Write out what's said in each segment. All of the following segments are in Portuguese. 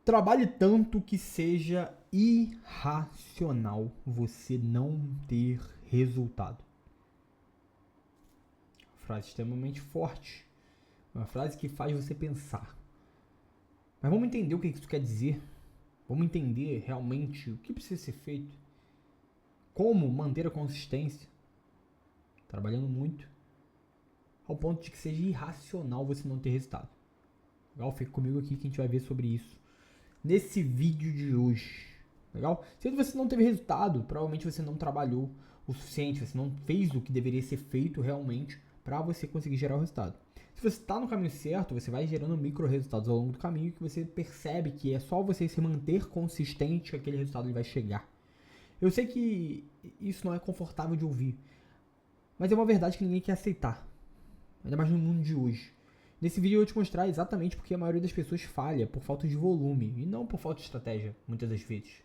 Trabalhe tanto que seja irracional você não ter resultado. Frase extremamente forte. Uma frase que faz você pensar. Mas vamos entender o que isso quer dizer. Vamos entender realmente o que precisa ser feito. Como manter a consistência. Trabalhando muito. Ao ponto de que seja irracional você não ter resultado. Legal? Fica comigo aqui que a gente vai ver sobre isso nesse vídeo de hoje. Legal? Se você não teve resultado, provavelmente você não trabalhou o suficiente, você não fez o que deveria ser feito realmente para você conseguir gerar o resultado. Se você está no caminho certo, você vai gerando micro resultados ao longo do caminho que você percebe que é só você se manter consistente que aquele resultado ele vai chegar. Eu sei que isso não é confortável de ouvir, mas é uma verdade que ninguém quer aceitar. Ainda mais no mundo de hoje. Nesse vídeo eu vou te mostrar exatamente porque a maioria das pessoas falha por falta de volume e não por falta de estratégia, muitas das vezes.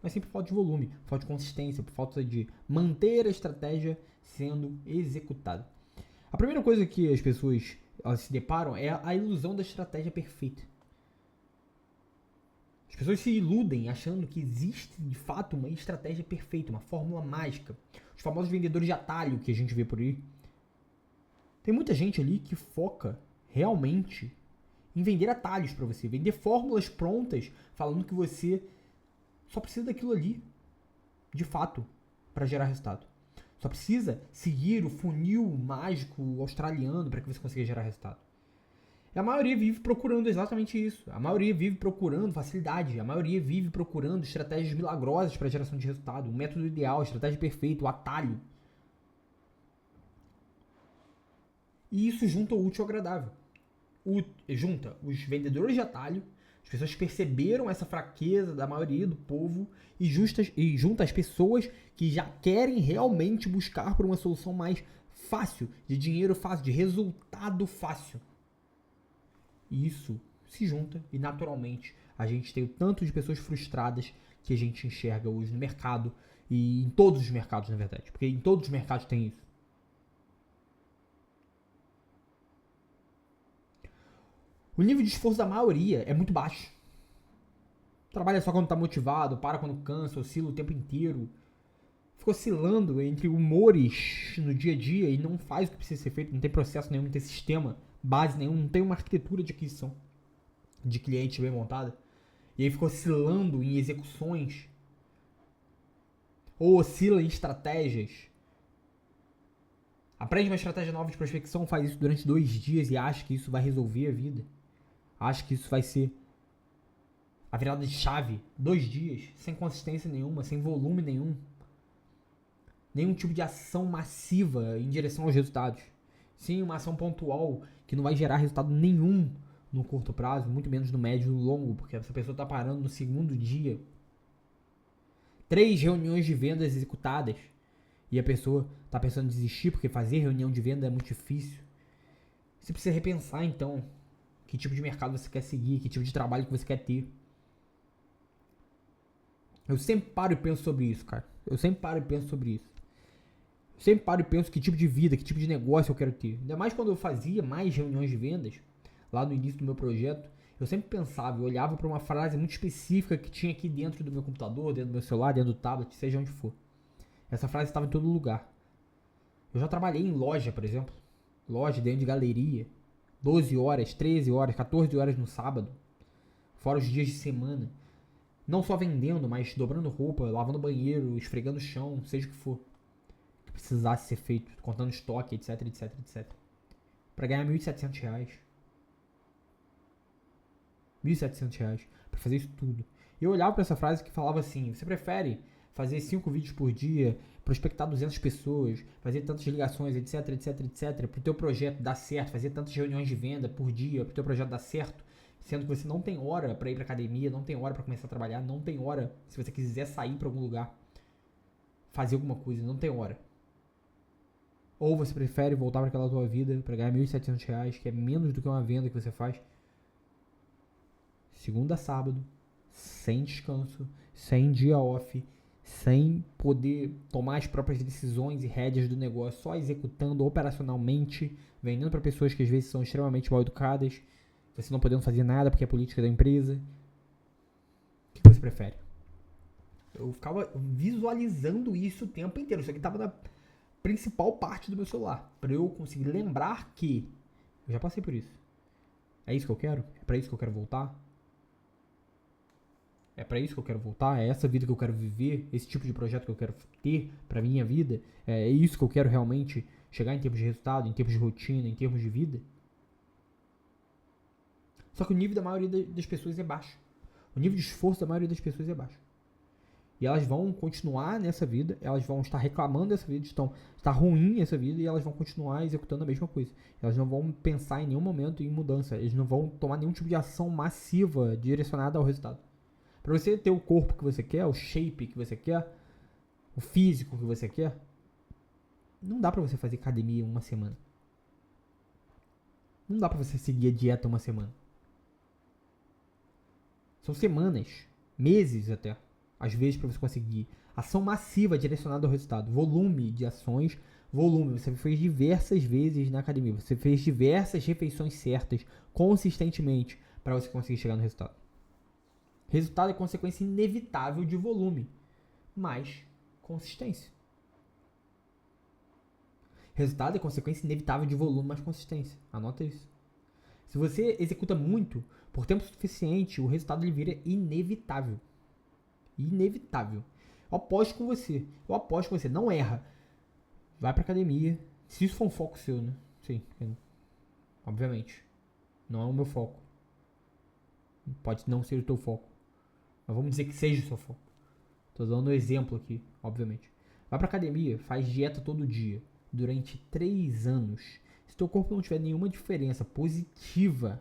Mas sim por falta de volume, por falta de consistência, por falta de manter a estratégia sendo executada. A primeira coisa que as pessoas elas se deparam é a ilusão da estratégia perfeita. As pessoas se iludem achando que existe de fato uma estratégia perfeita, uma fórmula mágica. Os famosos vendedores de atalho que a gente vê por aí. Tem muita gente ali que foca realmente em vender atalhos para você, vender fórmulas prontas, falando que você só precisa daquilo ali, de fato, para gerar resultado. Só precisa seguir o funil mágico australiano para que você consiga gerar resultado. E a maioria vive procurando exatamente isso. A maioria vive procurando facilidade. A maioria vive procurando estratégias milagrosas para geração de resultado. O método ideal, a estratégia perfeita, o atalho. E isso junta o útil ao agradável. Junta os vendedores de atalho, as pessoas que perceberam essa fraqueza da maioria do povo e junta as pessoas que já querem realmente buscar por uma solução mais fácil, de dinheiro fácil, de resultado fácil. E isso se junta e naturalmente a gente tem o tanto de pessoas frustradas que a gente enxerga hoje no mercado e em todos os mercados, na verdade, porque em todos os mercados tem isso. O nível de esforço da maioria é muito baixo. Trabalha só quando está motivado, para quando cansa, oscila o tempo inteiro. Fica oscilando entre humores no dia a dia e não faz o que precisa ser feito, não tem processo nenhum, não tem sistema, base nenhum, não tem uma arquitetura de aquisição de cliente bem montada. E aí fica oscilando em execuções. Ou oscila em estratégias. Aprende uma estratégia nova de prospecção, faz isso durante 2 dias e acha que isso vai resolver a vida. Acho que isso vai ser a virada de chave. 2 dias, sem consistência nenhuma, sem volume nenhum. Nenhum tipo de ação massiva em direção aos resultados. Sim, uma ação pontual que não vai gerar resultado nenhum no curto prazo, muito menos no médio e no longo, porque essa pessoa está parando no 2º dia. 3 reuniões de vendas executadas e a pessoa está pensando em desistir porque fazer reunião de venda é muito difícil. Você precisa repensar então que tipo de mercado você quer seguir, que tipo de trabalho que você quer ter. Eu sempre paro e penso sobre isso, cara. Eu sempre paro e penso sobre isso. Eu sempre paro e penso que tipo de vida, que tipo de negócio eu quero ter. Ainda mais quando eu fazia mais reuniões de vendas, lá no início do meu projeto, eu sempre pensava, eu olhava para uma frase muito específica que tinha aqui dentro do meu computador, dentro do meu celular, dentro do tablet, seja onde for. Essa frase estava em todo lugar. Eu já trabalhei em loja, por exemplo. Loja dentro de galeria. 12 horas, 13 horas, 14 horas no sábado. Fora os dias de semana. Não só vendendo, mas dobrando roupa, lavando banheiro, esfregando o chão, seja o que for. Que precisasse ser feito, contando estoque, etc, etc, etc. Pra ganhar R$1.700. R$1.700 pra fazer isso tudo. E eu olhava pra essa frase que falava assim: você prefere fazer 5 vídeos por dia, prospectar 200 pessoas, fazer tantas ligações, etc, etc, etc, pro teu projeto dar certo, fazer tantas reuniões de venda por dia, pro teu projeto dar certo, sendo que você não tem hora para ir pra academia, não tem hora para começar a trabalhar, não tem hora, se você quiser sair para algum lugar, fazer alguma coisa, não tem hora. Ou você prefere voltar para aquela tua vida para ganhar R$1.700, que é menos do que uma venda que você faz, segunda a sábado, sem descanso, sem dia off, sem poder tomar as próprias decisões e rédeas do negócio, só executando operacionalmente, vendendo para pessoas que às vezes são extremamente mal educadas, você não podendo fazer nada porque é política da empresa. O que você prefere? Eu ficava visualizando isso o tempo inteiro. Isso aqui tava na principal parte do meu celular. Pra eu conseguir lembrar que eu já passei por isso. É isso que eu quero? É pra isso que eu quero voltar? É pra isso que eu quero voltar? É essa vida que eu quero viver? Esse tipo de projeto que eu quero ter pra minha vida? É isso que eu quero realmente chegar em termos de resultado, em termos de rotina, em termos de vida? Só que o nível da maioria das pessoas é baixo. O nível de esforço da maioria das pessoas é baixo. E elas vão continuar nessa vida, elas vão estar reclamando dessa vida, está ruim essa vida e elas vão continuar executando a mesma coisa. Elas não vão pensar em nenhum momento em mudança, eles não vão tomar nenhum tipo de ação massiva direcionada ao resultado. Para você ter o corpo que você quer, o shape que você quer, o físico que você quer, não dá para você fazer academia uma semana. Não dá para você seguir a dieta uma semana. São semanas, meses até, às vezes, para você conseguir. Ação massiva direcionada ao resultado. Volume de ações, volume. Você fez diversas vezes na academia. Você fez diversas refeições certas, consistentemente, para você conseguir chegar no resultado. Resultado é consequência inevitável de volume, mais consistência. Resultado é consequência inevitável de volume mais consistência. Anota isso. Se você executa muito, por tempo suficiente, o resultado ele vira inevitável. Inevitável. Eu aposto com você. Eu aposto com você. Não erra. Vai pra academia. Se isso for um foco seu, né? Sim. Obviamente. Não é o meu foco. Pode não ser o teu foco. Mas vamos dizer que seja o seu foco. Tô dando um exemplo aqui, obviamente. Vai pra academia, faz dieta todo dia. Durante 3 anos. Se teu corpo não tiver nenhuma diferença positiva,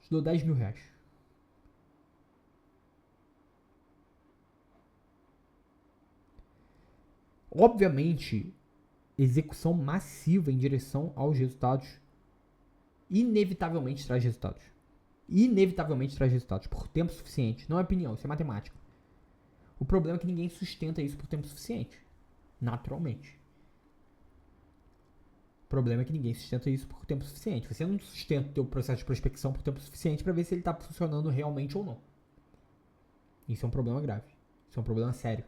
te dou 10 mil reais. Obviamente, execução massiva em direção aos resultados inevitavelmente traz resultados. Inevitavelmente traz resultados por tempo suficiente. Não é opinião, isso é matemática. O problema é que ninguém sustenta isso por tempo suficiente. Naturalmente. O problema é que ninguém sustenta isso por tempo suficiente. Você não sustenta o teu processo de prospecção por tempo suficiente para ver se ele está funcionando realmente ou não. Isso é um problema grave. Isso é um problema sério.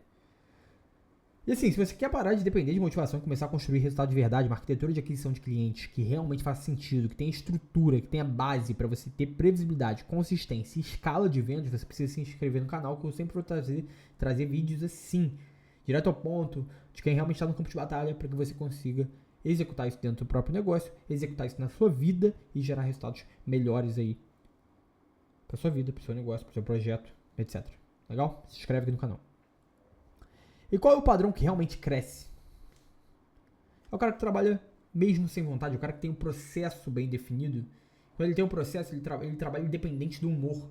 E assim, se você quer parar de depender de motivação e começar a construir resultado de verdade, uma arquitetura de aquisição de clientes que realmente faça sentido, que tenha estrutura, que tenha base para você ter previsibilidade, consistência e escala de vendas, você precisa se inscrever no canal, que eu sempre vou trazer vídeos assim, direto ao ponto, de quem realmente está no campo de batalha, para que você consiga executar isso dentro do próprio negócio, executar isso na sua vida e gerar resultados melhores aí para sua vida, para o seu negócio, para o seu projeto, etc. Legal? Se inscreve aqui no canal. E qual é o padrão que realmente cresce? É o cara que trabalha mesmo sem vontade, o cara que tem um processo bem definido. Quando ele tem um processo, ele trabalha independente do humor.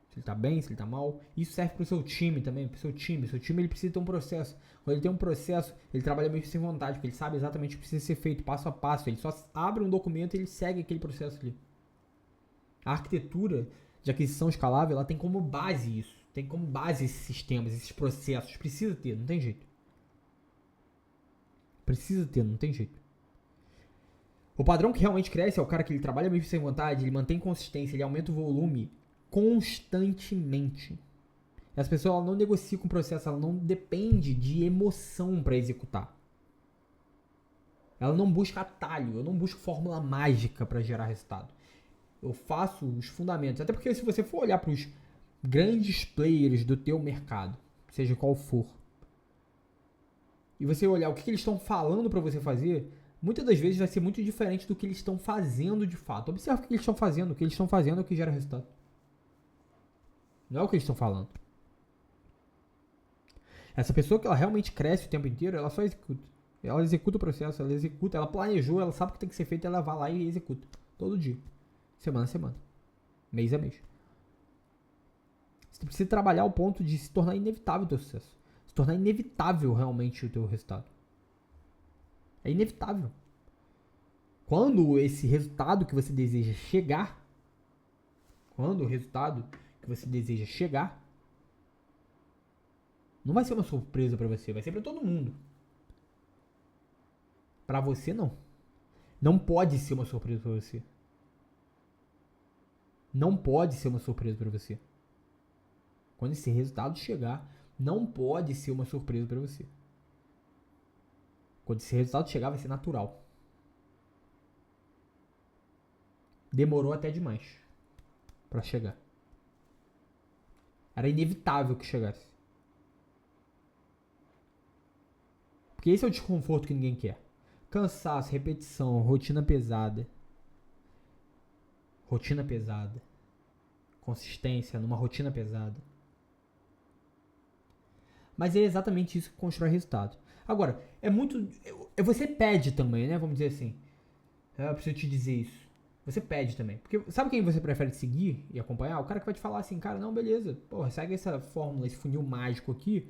Se ele tá bem, se ele tá mal. Isso serve pro seu time também, pro seu time. Seu time ele precisa ter um processo. Quando ele tem um processo, ele trabalha mesmo sem vontade, porque ele sabe exatamente o que precisa ser feito, passo a passo. Ele só abre um documento e ele segue aquele processo ali. A arquitetura de aquisição escalável, ela tem como base isso. Tem como base esses sistemas, esses processos. Precisa ter, não tem jeito. Precisa ter, não tem jeito. O padrão que realmente cresce é o cara que ele trabalha mesmo sem vontade, ele mantém consistência, ele aumenta o volume constantemente. E as pessoas ela não negociam com o processo, ela não depende de emoção para executar. Ela não busca atalho, eu não busco fórmula mágica para gerar resultado. Eu faço os fundamentos. Até porque se você for olhar para os grandes players do teu mercado, seja qual for, e você olhar o que eles estão falando para você fazer, muitas das vezes vai ser muito diferente do que eles estão fazendo de fato. Observe o que eles estão fazendo. O que eles estão fazendo é o que gera resultado. Não é o que eles estão falando. Essa pessoa que ela realmente cresce o tempo inteiro, ela só executa. Ela executa o processo, ela executa, ela planejou, ela sabe o que tem que ser feito, ela vai lá e executa. Todo dia. Semana a semana. Mês a mês. Você precisa trabalhar ao ponto de se tornar inevitável o teu sucesso. Se tornar inevitável realmente o teu resultado. É inevitável. Quando esse resultado que você deseja chegar, não vai ser uma surpresa para você, vai ser para todo mundo. Para você não. Não pode ser uma surpresa para você. Não pode ser uma surpresa para você. Quando esse resultado chegar, não pode ser uma surpresa para você. Quando esse resultado chegar, vai ser natural. Demorou até demais para chegar. Era inevitável que chegasse. Porque esse é o desconforto que ninguém quer. Cansaço, repetição, rotina pesada. Rotina pesada. Consistência numa rotina pesada. Mas é exatamente isso que constrói resultado. Agora, é muito... Você pede também, né? Vamos dizer assim. Eu preciso te dizer isso. Você pede também. Porque sabe quem você prefere seguir e acompanhar? O cara que vai te falar assim, cara, não, beleza. Porra, segue essa fórmula, esse funil mágico aqui,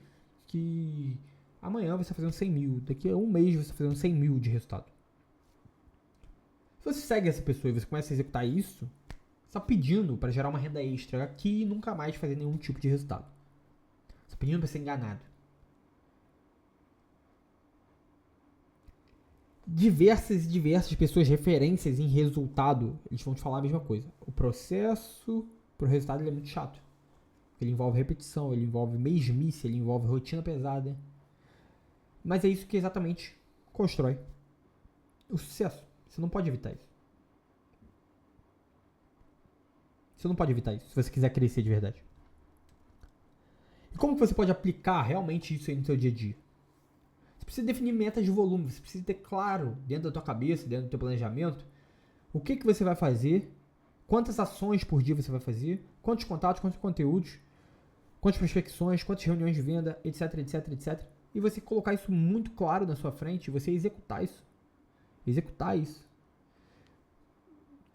que amanhã você vai fazer uns 100 mil. Daqui a um mês você vai fazer uns 100 mil de resultado. Se você segue essa pessoa e você começa a executar isso, você está pedindo para gerar uma renda extra aqui e nunca mais fazer nenhum tipo de resultado. Você está pedindo para ser enganado. Diversas pessoas, referências em resultado, eles vão te falar a mesma coisa. O processo pro resultado ele é muito chato. Ele envolve repetição, ele envolve mesmice, ele envolve rotina pesada. Mas é isso que exatamente constrói o sucesso. Você não pode evitar isso. Você não pode evitar isso, se você quiser crescer de verdade. E como que você pode aplicar realmente isso aí no seu dia a dia? Você precisa definir metas de volume, você precisa ter claro dentro da tua cabeça, dentro do teu planejamento, o que você vai fazer, quantas ações por dia você vai fazer, quantos contatos, quantos conteúdos, quantas prospecções, quantas reuniões de venda, etc, etc, etc. E você colocar isso muito claro na sua frente e você executar isso. Executar isso.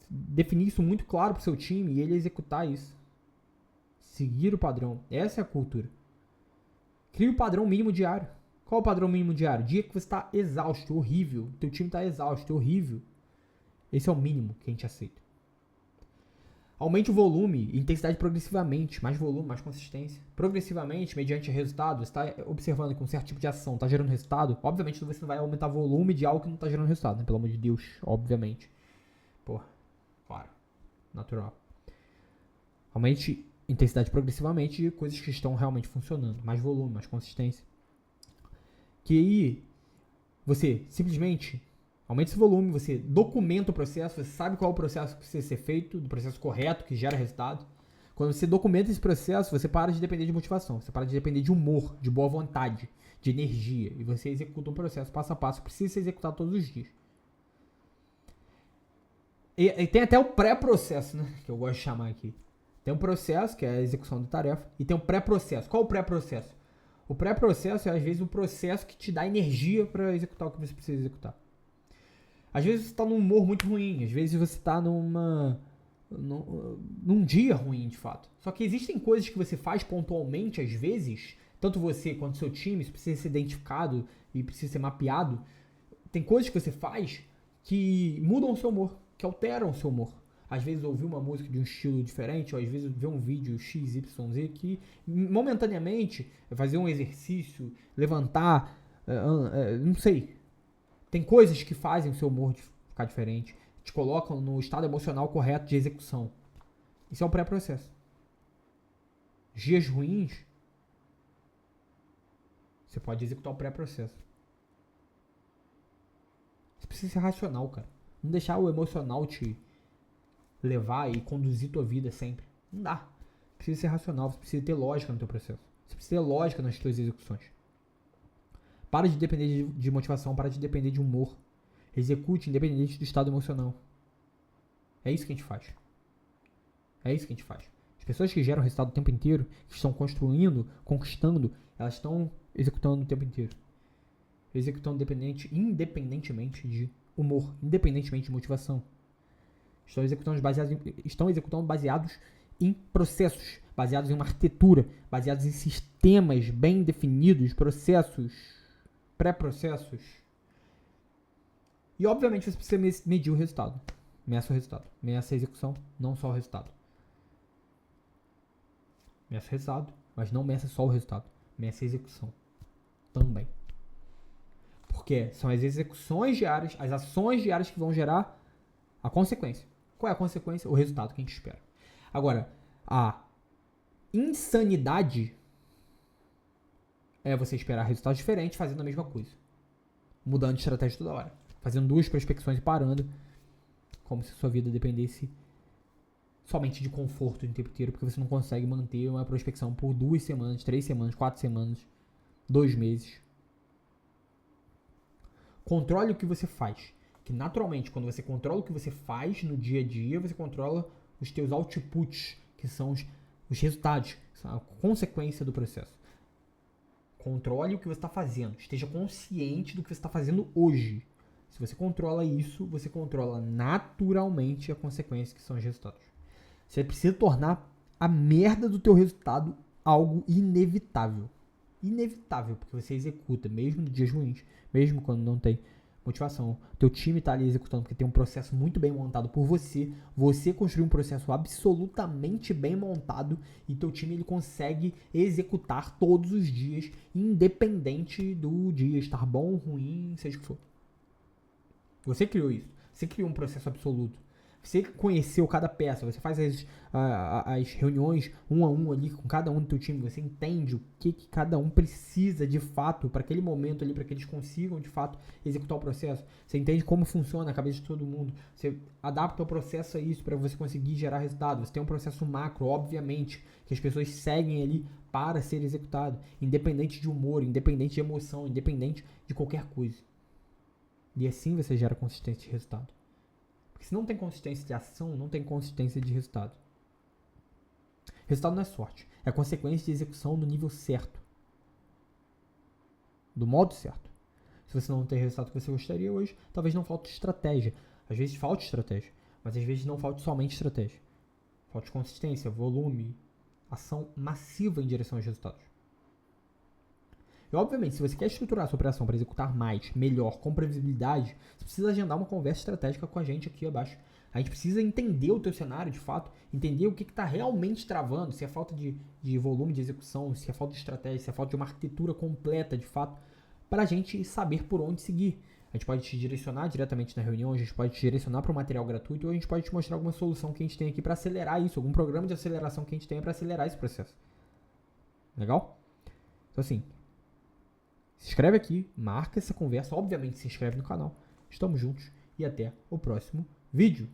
Definir isso muito claro para o seu time e ele executar isso. Seguir o padrão. Essa é a cultura. Crie o padrão mínimo diário. Qual é o padrão mínimo diário? Dia que você está exausto, horrível. Teu time está exausto, horrível. Esse é o mínimo que a gente aceita. Aumente o volume e intensidade progressivamente. Mais volume, mais consistência. Progressivamente, mediante resultado, você está observando que um certo tipo de ação está gerando resultado. Obviamente, você não vai aumentar o volume de algo que não está gerando resultado, né? Pelo amor de Deus, obviamente. Porra, claro. Natural. Aumente intensidade progressivamente de coisas que estão realmente funcionando. Mais volume, mais consistência. Que aí, você simplesmente aumenta esse volume, você documenta o processo, você sabe qual é o processo que precisa ser feito, do processo correto, que gera resultado. Quando você documenta esse processo, você para de depender de motivação, você para de depender de humor, de boa vontade, de energia, e você executa um processo passo a passo que precisa ser executado todos os dias. E tem até o pré-processo, né, que eu gosto de chamar aqui. Tem um processo, que é a execução da tarefa, e tem um pré-processo. Qual é o pré-processo? O pré-processo é, às vezes, o processo que te dá energia para executar o que você precisa executar. Às vezes você está num humor muito ruim, às vezes você está num dia ruim, de fato. Só que existem coisas que você faz pontualmente, às vezes, tanto você quanto seu time, isso precisa ser identificado e precisa ser mapeado. Tem coisas que você faz que mudam o seu humor, que alteram o seu humor. Às vezes ouvir uma música de um estilo diferente, ou às vezes ver um vídeo XYZ que momentaneamente fazer um exercício, levantar, não sei. Tem coisas que fazem o seu humor ficar diferente, te colocam no estado emocional correto de execução. Isso é um pré-processo. Dias ruins, você pode executar o pré-processo. Você precisa ser racional, cara. Não deixar o emocional te levar e conduzir tua vida sempre. Não dá. Precisa ser racional, você precisa ter lógica no teu processo. Você precisa ter lógica nas tuas execuções. Para de depender de motivação, para de depender de humor. Execute independente do estado emocional. É isso que a gente faz. É isso que a gente faz. As pessoas que geram resultado o tempo inteiro, que estão construindo, conquistando, elas estão executando o tempo inteiro. Executando independentemente de humor, independentemente de motivação. Estão executando baseados em processos, baseados em uma arquitetura, baseados em sistemas bem definidos, processos, pré-processos. E obviamente você precisa medir o resultado. Meça o resultado. Meça a execução, não só o resultado. Meça o resultado, mas não meça só o resultado. Meça a execução também. Porque são as execuções diárias, as ações diárias que vão gerar a consequência. Qual é a consequência? O resultado que a gente espera. Agora, a insanidade é você esperar resultados diferentes fazendo a mesma coisa. Mudando de estratégia toda hora. Fazendo 2 prospecções e parando. Como se sua vida dependesse somente de conforto o tempo inteiro, porque você não consegue manter uma prospecção por 2 semanas, 3 semanas, 4 semanas, 2 meses. Controle o que você faz. Que naturalmente, quando você controla o que você faz no dia a dia, você controla os teus outputs, que são os resultados, que são a consequência do processo. Controle o que você está fazendo. Esteja consciente do que você está fazendo hoje. Se você controla isso, você controla naturalmente a consequência, que são os resultados. Você precisa tornar a merda do teu resultado algo inevitável. Inevitável, porque você executa, mesmo nos dias ruins, mesmo quando não tem motivação. Teu time está ali executando porque tem um processo muito bem montado por você. Você construiu um processo absolutamente bem montado e teu time ele consegue executar todos os dias, independente do dia estar bom, ruim, seja o que for. Você criou isso. Você criou um processo absoluto. Você conheceu cada peça, você faz as reuniões um a um ali com cada um do teu time, você entende o que cada um precisa de fato para aquele momento ali, para que eles consigam de fato executar o processo. Você entende como funciona a cabeça de todo mundo. Você adapta o processo a isso para você conseguir gerar resultado. Você tem um processo macro, obviamente, que as pessoas seguem ali para ser executado, independente de humor, independente de emoção, independente de qualquer coisa. E assim você gera consistência de resultado. Porque se não tem consistência de ação, não tem consistência de resultado. Resultado não é sorte. É consequência de execução no nível certo. Do modo certo. Se você não tem o resultado que você gostaria hoje, talvez não falte estratégia. Às vezes falte estratégia. Mas às vezes não falte somente estratégia. Falte consistência, volume, ação massiva em direção aos resultados. E obviamente, se você quer estruturar a sua operação para executar mais, melhor, com previsibilidade, você precisa agendar uma conversa estratégica com a gente aqui abaixo. A gente precisa entender o teu cenário de fato, entender o que está realmente travando, se é falta de volume de execução, se é falta de estratégia, se é falta de uma arquitetura completa de fato, para a gente saber por onde seguir. A gente pode te direcionar diretamente na reunião, a gente pode te direcionar para um material gratuito, ou a gente pode te mostrar alguma solução que a gente tem aqui para acelerar isso, algum programa de aceleração que a gente tenha para acelerar esse processo. Legal? Então assim, se inscreve aqui, marca essa conversa, obviamente se inscreve no canal. Estamos juntos e até o próximo vídeo.